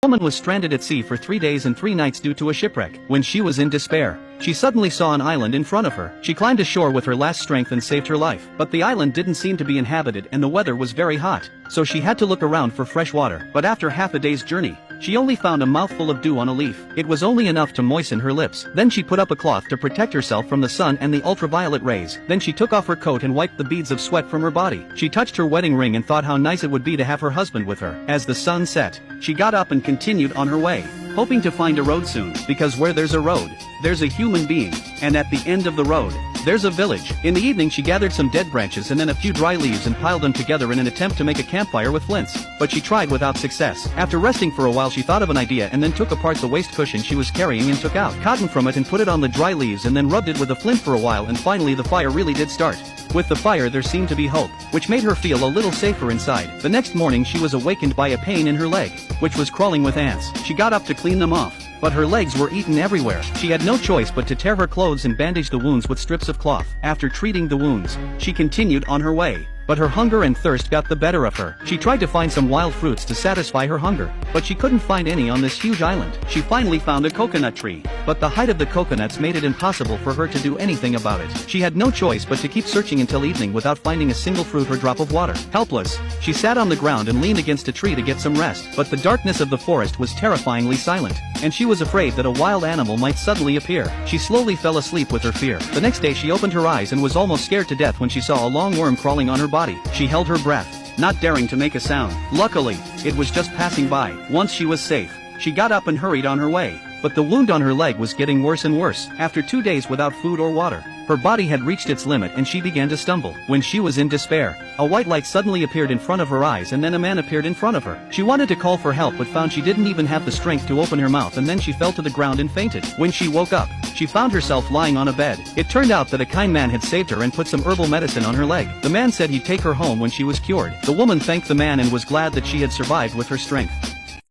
The woman was stranded at sea for 3 days and 3 nights due to a shipwreck. When she was in despair, she suddenly saw an island in front of her. She climbed ashore with her last strength and saved her life. But the island didn't seem to be inhabited and the weather was very hot, so she had to look around for fresh water. But after half a day's journey, she only found a mouthful of dew on a leaf. It was only enough to moisten her lips. Then she put up a cloth to protect herself from the sun and the ultraviolet rays. Then she took off her coat and wiped the beads of sweat from her body. She touched her wedding ring and thought how nice it would be to have her husband with her. As the sun set, she got up and continued on her way, hoping to find a road soon, because where there's a road, there's a human being, and at the end of the road, there's a village. In the evening she gathered some dead branches and then a few dry leaves and piled them together in an attempt to make a campfire with flints, but she tried without success. After resting for a while she thought of an idea and then took apart the waist cushion she was carrying and took out cotton from it and put it on the dry leaves and then rubbed it with a flint for a while, and finally the fire really did start. With the fire there seemed to be hope, which made her feel a little safer inside. The next morning she was awakened by a pain in her leg, which was crawling with ants. She got up to clean them off, but her legs were eaten everywhere. She had no choice but to tear her clothes and bandage the wounds with strips of cloth. After treating the wounds, she continued on her way. But her hunger and thirst got the better of her. She tried to find some wild fruits to satisfy her hunger, but she couldn't find any on this huge island. She finally found a coconut tree, but the height of the coconuts made it impossible for her to do anything about it. She had no choice but to keep searching until evening without finding a single fruit or drop of water. Helpless, she sat on the ground and leaned against a tree to get some rest, but the darkness of the forest was terrifyingly silent, and she was afraid that a wild animal might suddenly appear. She slowly fell asleep with her fear. The next day she opened her eyes and was almost scared to death when she saw a long worm crawling on her body. She held her breath, not daring to make a sound. Luckily, it was just passing by. Once she was safe, she got up and hurried on her way. But the wound on her leg was getting worse and worse. After 2 days without food or water, her body had reached its limit and she began to stumble. When she was in despair, a white light suddenly appeared in front of her eyes and then a man appeared in front of her. She wanted to call for help but found she didn't even have the strength to open her mouth, and then she fell to the ground and fainted. When she woke up, she found herself lying on a bed. It turned out that a kind man had saved her and put some herbal medicine on her leg. The man said he'd take her home when she was cured. The woman thanked the man and was glad that she had survived with her strength.